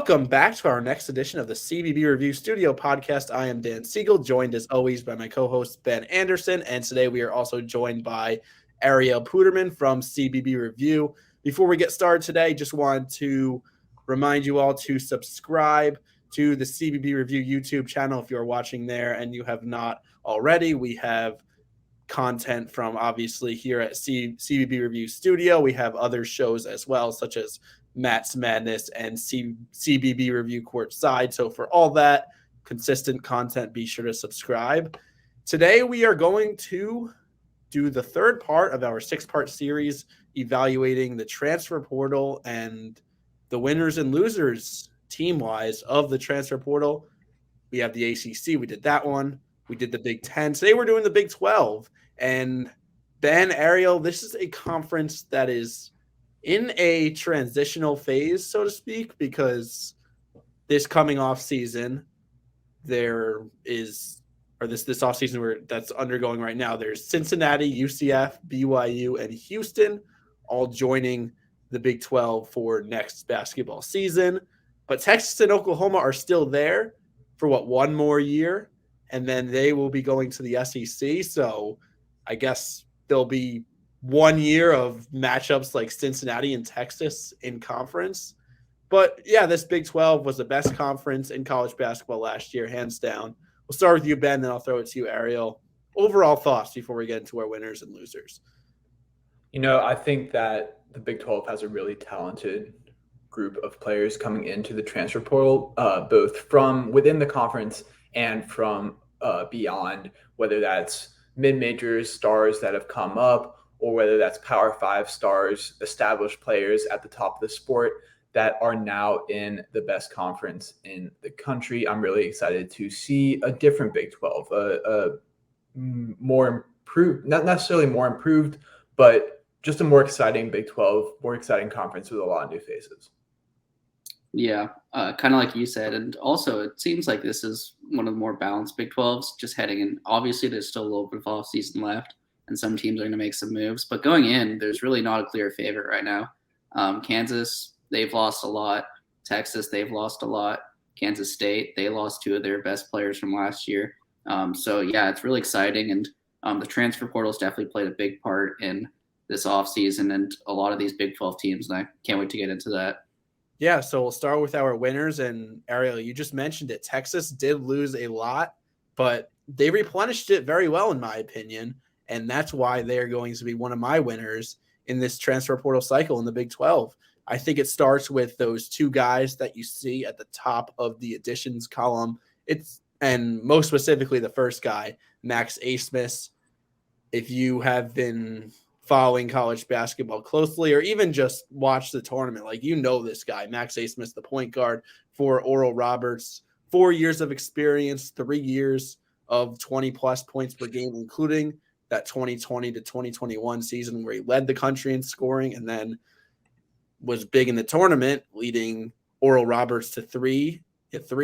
Welcome back to our next edition of the CBB Review Studio podcast. I am Dan Siegel, joined as always by my co-host Ben Anderson, and today we are also joined by Ariel Puterman from CBB Review. Before we get started today, just wanted to remind you all to subscribe to the CBB Review YouTube channel if you're watching there and you have not already. We have content from obviously here at CBB Review Studio. We have other shows as well, such as Matt's Madness and CBB Review Courtside. So for all that consistent content, be sure to subscribe. Today we are going to do the third part of our 6-part series evaluating the transfer portal and the winners and losers team-wise of the transfer portal. We have the ACC. We did that one. We did the Big Ten. Today we're doing the Big 12. And Ben, Ariel, this is a conference that is in a transitional phase, so to speak, because this coming off season, there is, or this off season that's undergoing right now, there's Cincinnati, UCF, BYU, and Houston all joining the Big 12 for next basketball season. But Texas and Oklahoma are still there for one more year, and then they will be going to the SEC. So I guess there'll be 1 year of matchups like Cincinnati and Texas in conference. But yeah, this Big 12 was the best conference in college basketball last year, hands down. We'll start with you, Ben, then I'll throw it to you, Ariel. Overall thoughts before we get into our winners and losers. I think that the Big 12 has a really talented group of players coming into the transfer portal, both from within the conference and from beyond, whether that's mid-major stars that have come up or whether that's Power 5 stars, established players at the top of the sport that are now in the best conference in the country. I'm really excited to see a different Big 12, a more improved, not necessarily more improved, but just a more exciting Big 12, more exciting conference with a lot of new faces. Yeah, kind of like you said. And also, it seems like this is one of the more balanced Big 12s just heading in. Obviously, there's still a little bit of off season left, and some teams are going to make some moves. But going in, there's really not a clear favorite right now. Kansas, they've lost a lot. Texas, they've lost a lot. Kansas State, they lost 2 of their best players from last year. So, yeah, it's really exciting. And the transfer portal's definitely played a big part in this offseason and a lot of these Big 12 teams, and I can't wait to get into that. Yeah, so we'll start with our winners. And Ariel, you just mentioned it. Texas did lose a lot, but they replenished it very well, in my opinion. And that's why they're going to be one of my winners in this transfer portal cycle in the Big 12. I think it starts with those 2 guys that you see at the top of the additions column. And most specifically, the first guy, Max Abmas. If you have been following college basketball closely or even just watch the tournament, this guy, Max Abmas, the point guard for Oral Roberts, 4 years of experience, 3 years of 20-plus points per game, including that 2020 to 2021 season where he led the country in scoring and then was big in the tournament, leading Oral Roberts to 3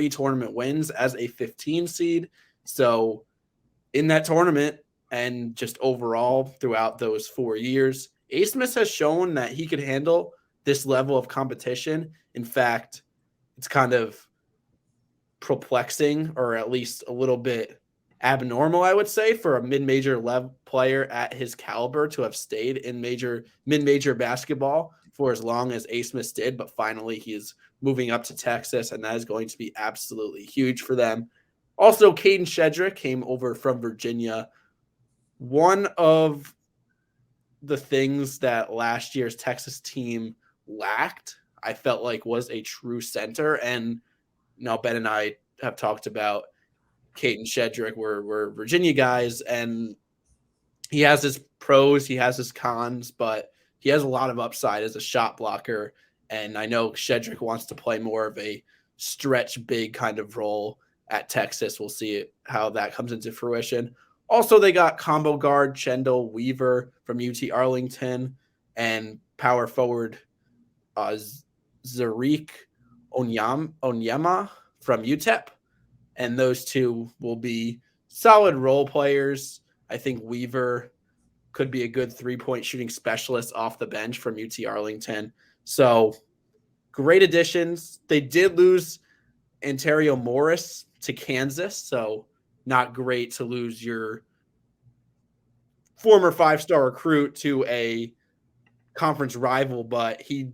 tournament wins as a 15 seed. So in that tournament and just overall throughout those 4 years, Abmas has shown that he could handle this level of competition. In fact, it's kind of perplexing, or at least a little bit abnormal, I would say, for a mid-major level player at his caliber to have stayed in mid-major basketball for as long as Abmas did. But finally, he's moving up to Texas, and that is going to be absolutely huge for them. Also, Caden Shedrick came over from Virginia. One of the things that last year's Texas team lacked, I felt like, was a true center. And now Ben and I have talked about Caden Shedrick. We're Virginia guys, and he has his pros, he has his cons, but he has a lot of upside as a shot blocker. And I know Shedrick wants to play more of a stretch big kind of role at Texas. We'll see how that comes into fruition. Also, they got combo guard Chendall Weaver from UT Arlington and power forward Zarik Onyema from UTEP. And those 2 will be solid role players. I think Weaver could be a good 3-point shooting specialist off the bench from UT Arlington. So great additions. They did lose Ontario Morris to Kansas, so not great to lose your former 5-star recruit to a conference rival, but he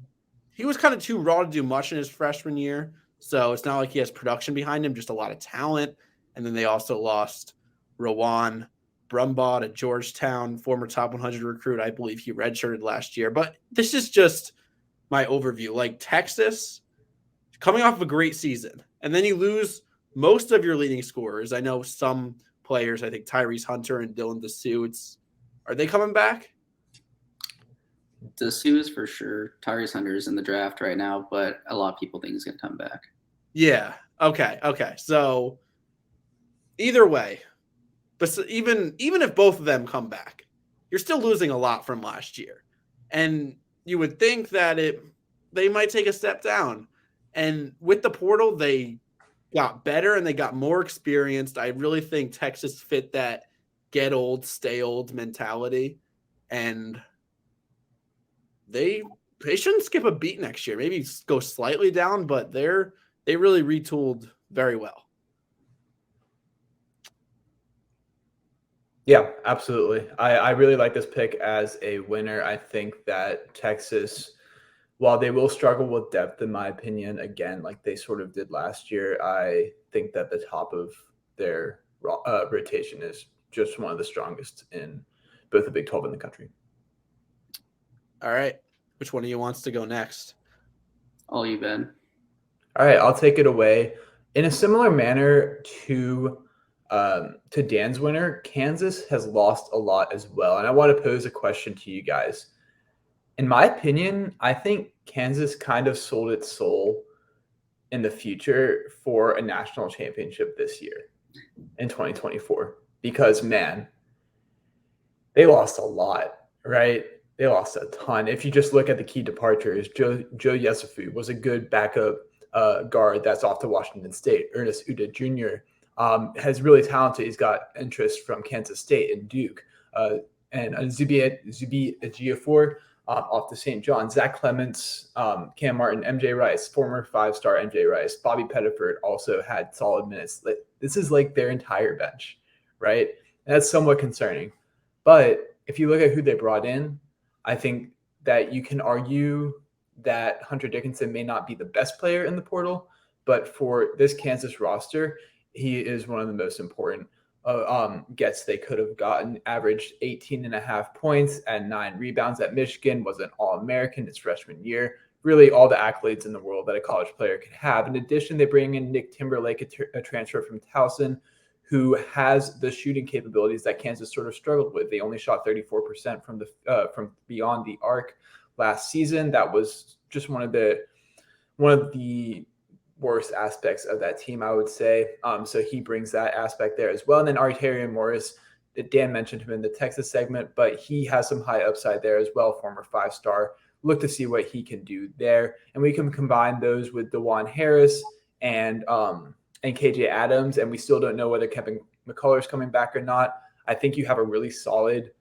was kind of too raw to do much in his freshman year. So it's not like he has production behind him, just a lot of talent. And then they also lost Rowan Brumbaugh to Georgetown, former top 100 recruit. I believe he redshirted last year. But this is just my overview. Like Texas, coming off of a great season, and then you lose most of your leading scorers. I know some players, I think Tyrese Hunter and Dylan DeSue, are they coming back? DeSue is for sure. Tyrese Hunter is in the draft right now, but a lot of people think he's going to come back. Yeah. Okay. So either way, but even if both of them come back, you're still losing a lot from last year. And you would think that they might take a step down. And with the portal, they got better and they got more experienced. I really think Texas fit that get old, stay old mentality. And they shouldn't skip a beat next year. Maybe go slightly down, but they really retooled very well. Yeah, absolutely. I really like this pick as a winner. I think that Texas, while they will struggle with depth, in my opinion, again, like they sort of did last year, I think that the top of their rotation is just one of the strongest in both the Big 12 and the country. All right. Which one of you wants to go next? All you, Ben. All right, I'll take it away. In a similar manner to Dan's winner, Kansas has lost a lot as well. And I want to pose a question to you guys. In my opinion, I think Kansas kind of sold its soul in the future for a national championship this year in 2024. Because, man, they lost a lot, right? They lost a ton. If you just look at the key departures, Joe Yesufu was a good backup guard that's off to Washington State. Ernest Uda Jr. Has really talented. He's got interest from Kansas State and Duke. And Zubi Ejiofor off to St. John. Zach Clements, Cam Martin, MJ Rice, former 5-star MJ Rice. Bobby Pettiford also had solid minutes. This is like their entire bench, right? And that's somewhat concerning. But if you look at who they brought in, I think that you can argue that Hunter Dickinson may not be the best player in the portal, but for this Kansas roster, he is one of the most important gets they could have gotten. Averaged 18.5 points and 9 rebounds at Michigan, was an All-American his freshman year. Really all the accolades in the world that a college player could have. In addition, they bring in Nick Timberlake, a transfer from Towson, who has the shooting capabilities that Kansas sort of struggled with. They only shot 34% from beyond the arc last season. That was just one of the worst aspects of that team, I would say. So he brings that aspect there as well. And then Artarian Morris, Dan mentioned him in the Texas segment, but he has some high upside there as well, former 5-star. Look to see what he can do there. And we can combine those with DeJuan Harris and KJ Adams, and we still don't know whether Kevin McCullough is coming back or not. I think you have a really solid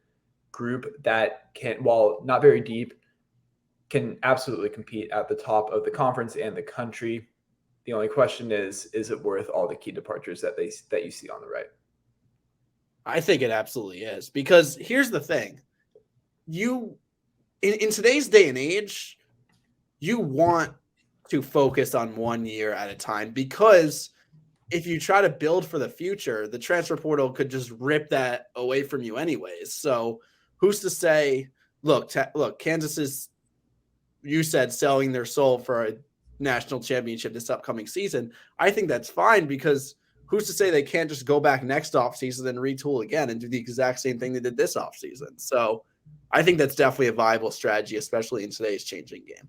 group that can, while not very deep, can absolutely compete at the top of the conference and the country. The only question is it worth all the key departures that you see on the right? I think it absolutely is, because here's the thing. In today's day and age, you want to focus on 1 year at a time, because if you try to build for the future, the transfer portal could just rip that away from you anyways. So who's to say, look, Kansas is, you said, selling their soul for a national championship this upcoming season. I think that's fine, because who's to say they can't just go back next offseason and retool again and do the exact same thing they did this offseason. So I think that's definitely a viable strategy, especially in today's changing game.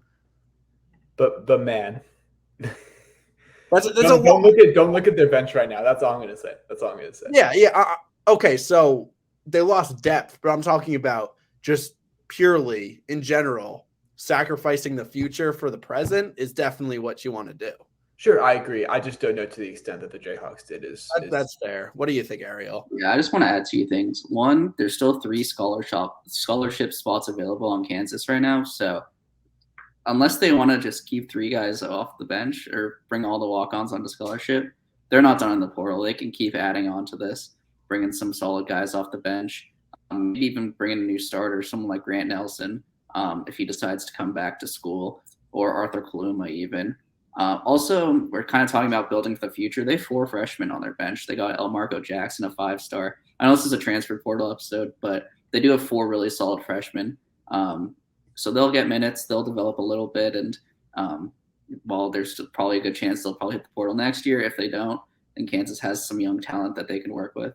But man, don't look at their bench right now. That's all I'm going to say. Yeah. Okay, so they lost depth, but I'm talking about just purely in general, sacrificing the future for the present is definitely what you want to do. Sure, I agree. I just don't know to the extent that the Jayhawks did. That's fair. What do you think, Ariel? Yeah, I just want to add 2 things. One, there's still 3 scholarship spots available on Kansas right now, so unless they want to just keep 3 guys off the bench or bring all the walk-ons onto scholarship, they're not done in the portal. They can keep adding on to this, bringing some solid guys off the bench, maybe even bringing a new starter, someone like Grant Nelson, if he decides to come back to school, or Arthur Kaluma even. Also, we're kind of talking about building for the future. They have 4 freshmen on their bench. They got El Marco Jackson, a 5-star. I know this is a transfer portal episode, but they do have 4 really solid freshmen. So they'll get minutes. They'll develop a little bit. And while there's probably a good chance they'll probably hit the portal next year, if they don't, then Kansas has some young talent that they can work with.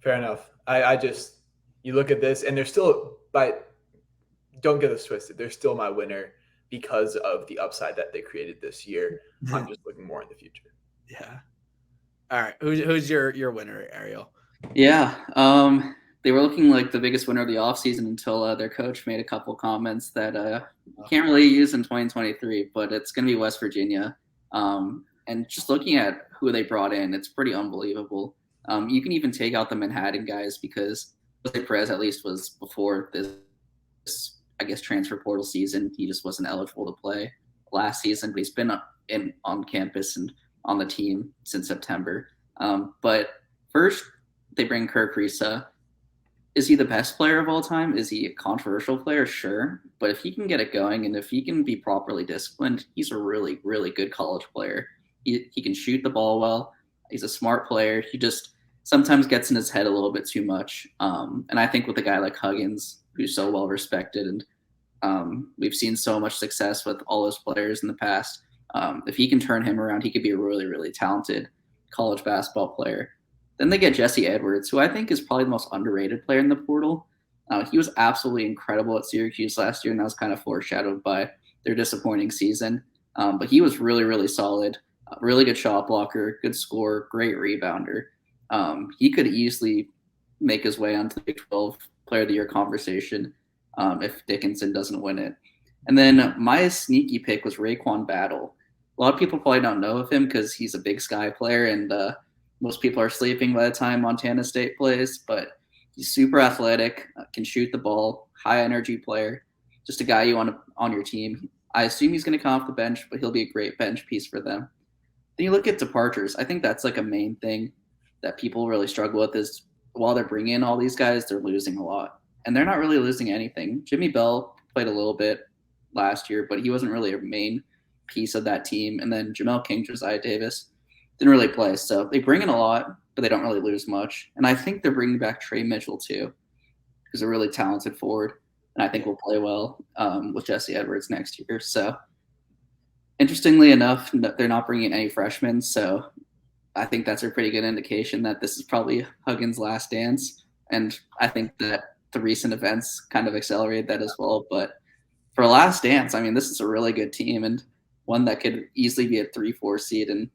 Fair enough. I just, you look at this and they're still, but don't get this twisted. They're still my winner because of the upside that they created this year. I'm just looking more in the future. Yeah. All right. Who's your winner, Ariel? Yeah. They were looking like the biggest winner of the offseason until their coach made a couple comments that you can't really use in 2023, but it's going to be West Virginia. And just looking at who they brought in, it's pretty unbelievable. You can even take out the Manhattan guys because Jose Perez at least was before this, I guess, transfer portal season. He just wasn't eligible to play last season, but he's been on campus and on the team since September. But first, they bring Kirk Risa. Is he the best player of all time? Is he a controversial player? Sure. But if he can get it going and if he can be properly disciplined, he's a really, really good college player. He can shoot the ball well. He's a smart player. He just sometimes gets in his head a little bit too much. And I think with a guy like Huggins, who's so well respected, and we've seen so much success with all those players in the past, if he can turn him around, he could be a really, really talented college basketball player. Then they get Jesse Edwards, who I think is probably the most underrated player in the portal. He was absolutely incredible at Syracuse last year, and that was kind of foreshadowed by their disappointing season. But he was really, really solid, really good shot blocker, good scorer, great rebounder. He could easily make his way onto the Big 12 Player of the Year conversation if Dickinson doesn't win it. And then my sneaky pick was Raekwon Battle. A lot of people probably don't know of him because he's a Big Sky player, and most people are sleeping by the time Montana State plays, but he's super athletic, can shoot the ball, high energy player, just a guy you want on your team. I assume he's going to come off the bench, but he'll be a great bench piece for them. Then you look at departures. I think that's like a main thing that people really struggle with is while they're bringing in all these guys, they're losing a lot. And they're not really losing anything. Jimmy Bell played a little bit last year, but he wasn't really a main piece of that team. And then Jamel King, Josiah Davis didn't really play. So they bring in a lot, but they don't really lose much. And I think they're bringing back Trey Mitchell too, who's a really talented forward. And I think will play well with Jesse Edwards next year. So interestingly enough, they're not bringing in any freshmen. So I think that's a pretty good indication that this is probably Huggins' last dance. And I think that the recent events kind of accelerated that as well. But for a last dance, I mean, this is a really good team and one that could easily be a 3-4 seed in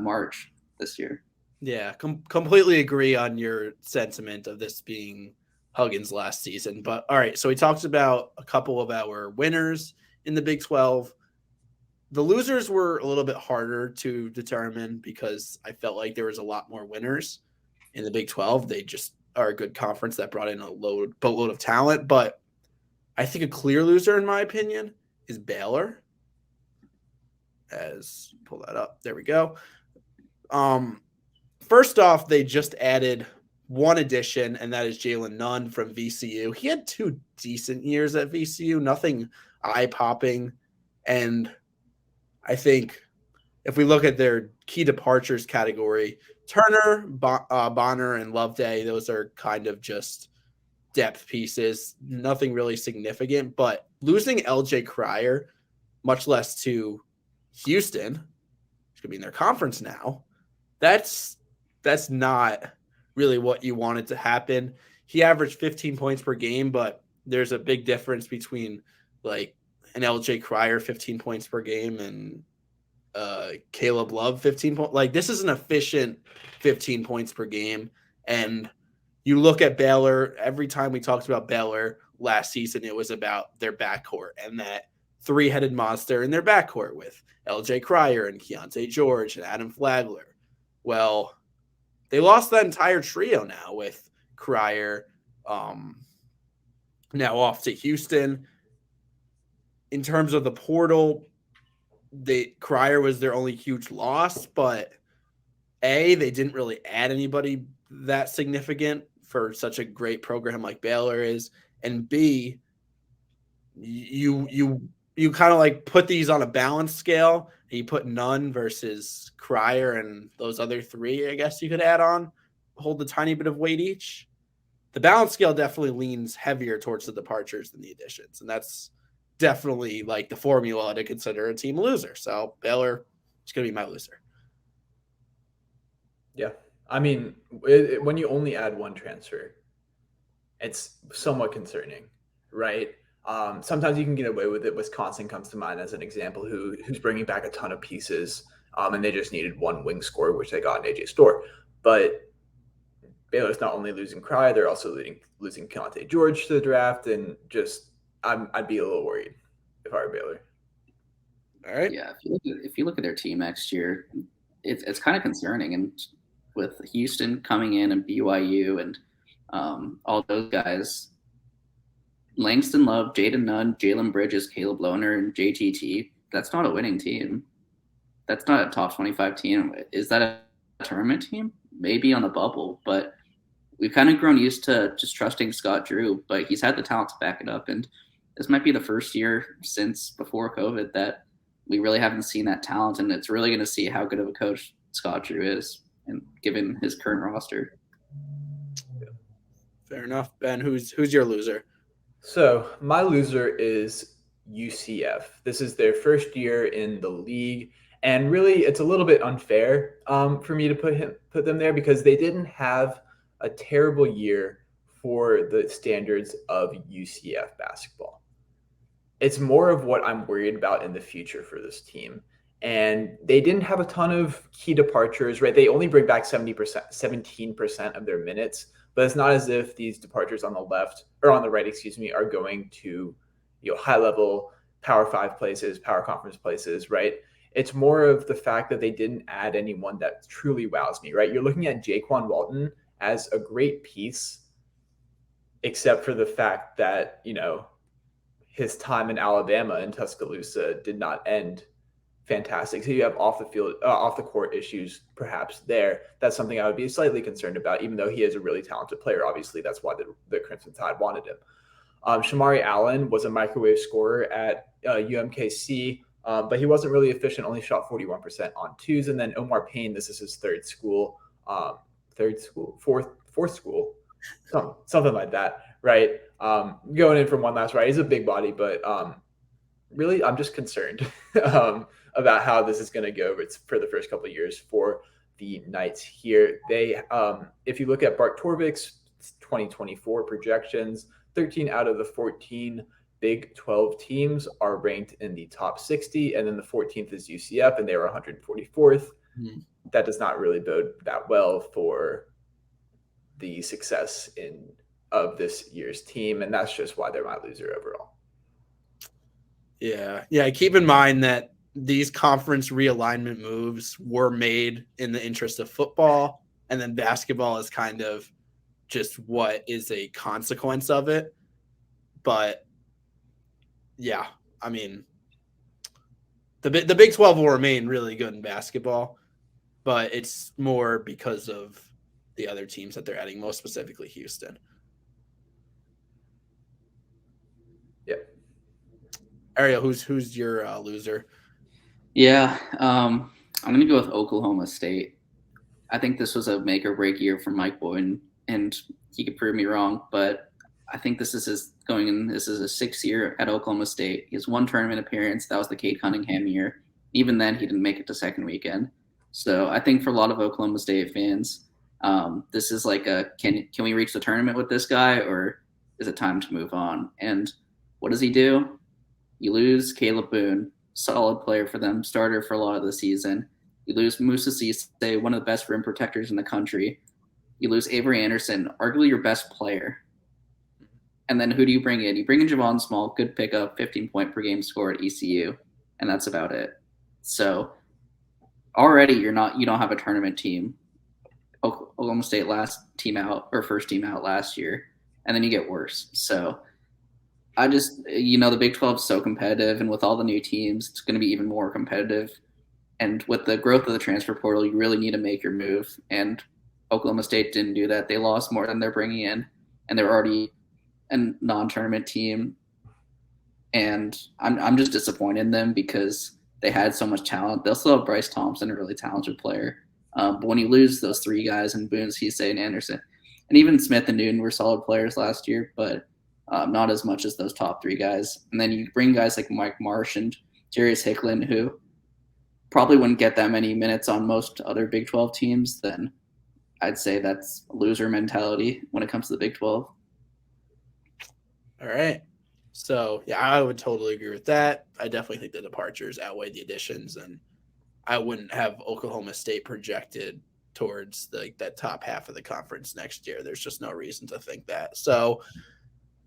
March this year. Yeah, completely agree on your sentiment of this being Huggins' last season. But all right, so we talked about a couple of our winners in the Big 12. The losers were a little bit harder to determine because I felt like there was a lot more winners in the Big 12. They just are a good conference that brought in a boatload of talent. But I think a clear loser, in my opinion, is Baylor. Pull that up. There we go. First off, they just added one addition, and that is Jalen Nunn from VCU. He had 2 decent years at VCU, nothing eye-popping. And I think if we look at their key departures category, Turner, Bonner, and Loveday, those are kind of just depth pieces, nothing really significant. But losing LJ Cryer, much less to Houston, which could be in their conference now, that's not really what you wanted to happen. He averaged 15 points per game, but there's a big difference between like an LJ Cryer 15 points per game and Caleb Love 15 points. Like, this is an efficient 15 points per game. And you look at Baylor, every time we talked about Baylor last season, it was about their backcourt and that 3-headed monster in their backcourt with LJ Cryer and Keontae George and Adam Flagler. Well, they lost that entire trio now with Cryer now off to Houston. in terms of the portal, Cryer was their only huge loss, but they didn't really add anybody that significant for such a great program like Baylor is, and B, you kind of like put these on a balance scale, and you put Nunn versus Cryer and those other three, I guess you could add on, hold a tiny bit of weight each. The balance scale definitely leans heavier towards the departures than the additions, and that's definitely like the formula to consider a team loser. So Baylor is going to be my loser. Yeah. I mean, when you only add one transfer, it's somewhat concerning, right? Sometimes you can get away with it. Wisconsin comes to mind as an example, who's bringing back a ton of pieces, and they just needed one wing scorer, which they got in AJ Storr. But Baylor's not only losing Cry, they're also losing Keontae George to the draft, and just I'd be a little worried if I were Baylor. All right. Yeah, if you look at their team next year, it's kind of concerning. And with Houston coming in and BYU and all those guys, Langston Love, Jaden Nunn, Jalen Bridges, Caleb Lohner, and JTT, that's not a winning team. That's not a top 25 team. Is that a tournament team? Maybe on the bubble, but we've kind of grown used to just trusting Scott Drew, but he's had the talent to back it up. And this might be the first year since before COVID that we really haven't seen that talent. And it's really going to see how good of a coach Scott Drew is, and given his current roster. Fair enough. Ben, who's your loser? So my loser is UCF. This is their first year in the league. And really, it's a little bit unfair for me to put them there, because they didn't have a terrible year for the standards of UCF basketball. It's more of what I'm worried about in the future for this team. And they didn't have a ton of key departures, right? They only bring back 17% of their minutes, but it's not as if these departures on the left or on the right, are going to, high level Power 5 places, Power Conference places, right? It's more of the fact that they didn't add anyone that truly wows me, right? You're looking at Jaquan Walton as a great piece, except for the fact that, his time in Alabama and Tuscaloosa did not end fantastic. So you have off the court issues perhaps there. That's something I would be slightly concerned about, even though he is a really talented player. Obviously, that's why the Crimson Tide wanted him. Shamari Allen was a microwave scorer at UMKC, but he wasn't really efficient, only shot 41% on twos. And then Omar Payne, this is his fourth school, something like that, right? Going in from one last right. He's a big body, but really, I'm just concerned about how this is going to go for the first couple of years for the Knights here. They, if you look at Bart Torvik's 2024 projections, 13 out of the 14 Big 12 teams are ranked in the top 60, and then the 14th is UCF, and they were 144th. That does not really bode that well for the success of this year's team, and that's just why they're my loser overall. Yeah. Keep in mind that these conference realignment moves were made in the interest of football, and then basketball is kind of just what is a consequence of it. But yeah, I mean, the Big 12 will remain really good in basketball, but it's more because of the other teams that they're adding, most specifically Houston. Yep. Ariel, who's your loser? Yeah, I'm going to go with Oklahoma State. I think this was a make or break year for Mike Boynton, and he could prove me wrong, but I think this is his 6th year at Oklahoma State. He has one tournament appearance. That was the Cade Cunningham year. Even then, he didn't make it to second weekend. So I think for a lot of Oklahoma State fans, this is like can we reach the tournament with this guy, or is it time to move on? And what does he do? You lose Caleb Boone, solid player for them, starter for a lot of the season. You lose Musa Cisse, one of the best rim protectors in the country. You lose Avery Anderson, arguably your best player. And then who do you bring in? You bring in Javon Small, good pickup, 15-point per game score at ECU, and that's about it. So already you don't have a tournament team. Oklahoma State first team out last year, and then you get worse. So I just, the Big 12 is so competitive, and with all the new teams, it's going to be even more competitive. And with the growth of the transfer portal, you really need to make your move. And Oklahoma State didn't do that. They lost more than they're bringing in, and they're already a non-tournament team. And I'm just disappointed in them because they had so much talent. They'll still have Bryce Thompson, a really talented player. But when you lose those three guys in Boone, Cisse, and Anderson, and even Smith and Newton were solid players last year, but not as much as those top three guys. And then you bring guys like Mike Marsh and Jarius Hicklin, who probably wouldn't get that many minutes on most other Big 12 teams, then I'd say that's a loser mentality when it comes to the Big 12. All right. So, yeah, I would totally agree with that. I definitely think the departures outweigh the additions, and I wouldn't have Oklahoma State projected towards that top half of the conference next year. There's just no reason to think that. So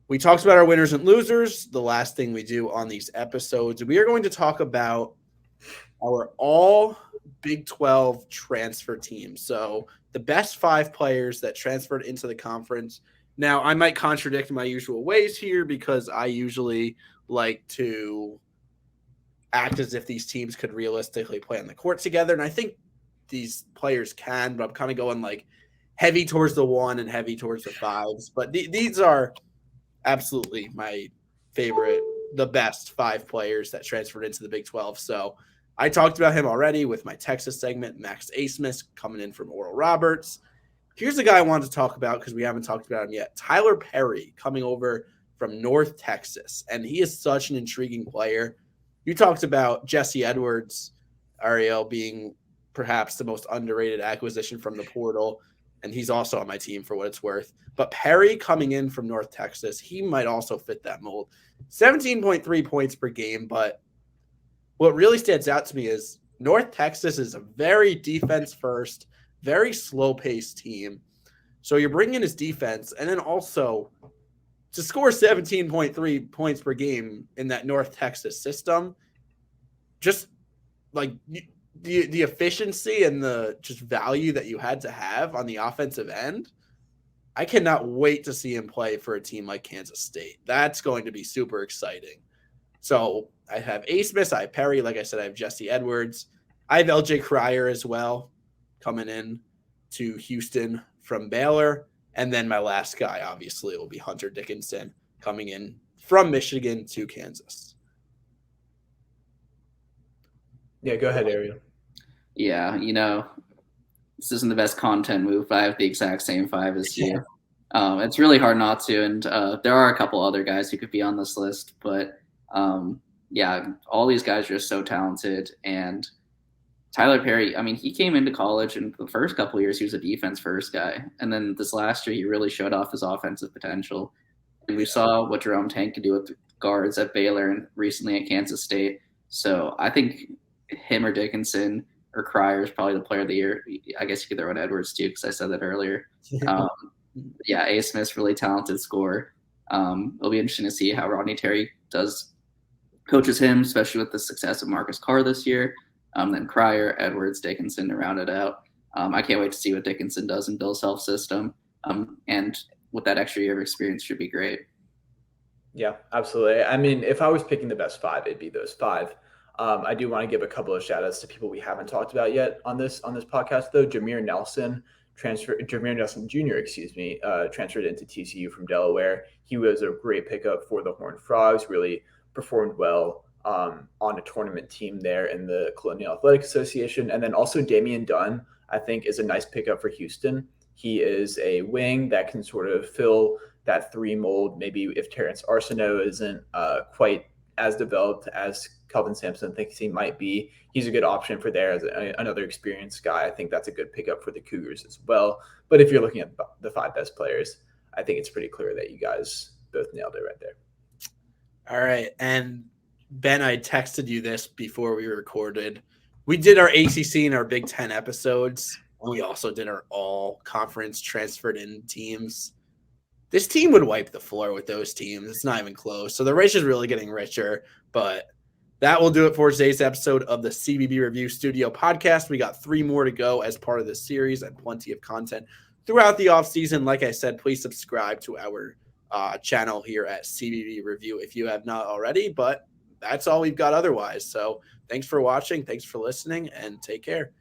we talked about our winners and losers. The last thing we do on these episodes, we are going to talk about our all Big 12 transfer teams. So the best 5 players that transferred into the conference. Now, I might contradict my usual ways here because I usually like to act as if these teams could realistically play on the court together. And I think these players can, but I'm kind of going like heavy towards the 1 and heavy towards the 5s. But these are absolutely my favorite, the best 5 players that transferred into the Big 12. So I talked about him already with my Texas segment, Max Asmus coming in from Oral Roberts. Here's the guy I wanted to talk about because we haven't talked about him yet. Tyler Perry coming over from North Texas, and he is such an intriguing player. You talked about Jesse Edwards, Ariel, being perhaps the most underrated acquisition from the portal, and he's also on my team for what it's worth. But Perry coming in from North Texas, he might also fit that mold. 17.3 points per game, but what really stands out to me is North Texas is a very defense-first, very slow-paced team. So you're bringing in his defense, and then also to score 17.3 points per game in that North Texas system, just like the efficiency and the just value that you had to have on the offensive end, I cannot wait to see him play for a team like Kansas State. That's going to be super exciting. So I have Asmus, I have Perry, like I said, I have Jesse Edwards. I have LJ Cryer as well coming in to Houston from Baylor. And then my last guy, obviously, will be Hunter Dickinson coming in from Michigan to Kansas. Yeah, go ahead, Ariel. Yeah, this isn't the best content move, but I have the exact same 5 as you. It's really hard not to, and there are a couple other guys who could be on this list, but yeah, all these guys are just so talented. And Tyler Perry, he came into college, and the first couple of years he was a defense-first guy, and then this last year he really showed off his offensive potential. And we saw what Jerome Tank could do with guards at Baylor and recently at Kansas State. So I think him or Dickinson or Cryer is probably the player of the year. I guess you could throw in Edwards too, because I said that earlier. Yeah, A. Smith's really talented scorer. It'll be interesting to see how Rodney Terry coaches him, especially with the success of Marcus Carr this year. Then Cryer, Edwards, Dickinson to round it out. I can't wait to see what Dickinson does in Bill Self's system. And with that extra year of experience should be great. Yeah, absolutely. If I was picking the best 5, it'd be those 5. I do want to give a couple of shout outs to people we haven't talked about yet on this podcast, though. Jameer Nelson Jr., transferred into TCU from Delaware. He was a great pickup for the Horned Frogs, really performed well on a tournament team there in the Colonial Athletic Association. And then also Damian Dunn, I think, is a nice pickup for Houston. He is a wing that can sort of fill that 3 mold. Maybe if Terrence Arsenault isn't quite as developed as Kelvin Sampson thinks he might be, he's a good option for there as another experienced guy. I think that's a good pickup for the Cougars as well. But if you're looking at the 5 best players, I think it's pretty clear that you guys both nailed it right there. All right. And Ben, I texted you this before we recorded. We did our ACC and our Big Ten episodes. And we also did our all conference transferred in teams. This team would wipe the floor with those teams. It's not even close. So the race is really getting richer. But that will do it for today's episode of the CBB Review Studio podcast. We got 3 more to go as part of this series and plenty of content throughout the offseason. Like I said, please subscribe to our channel here at CBB Review if you have not already. But that's all we've got otherwise. So thanks for watching. Thanks for listening, and take care.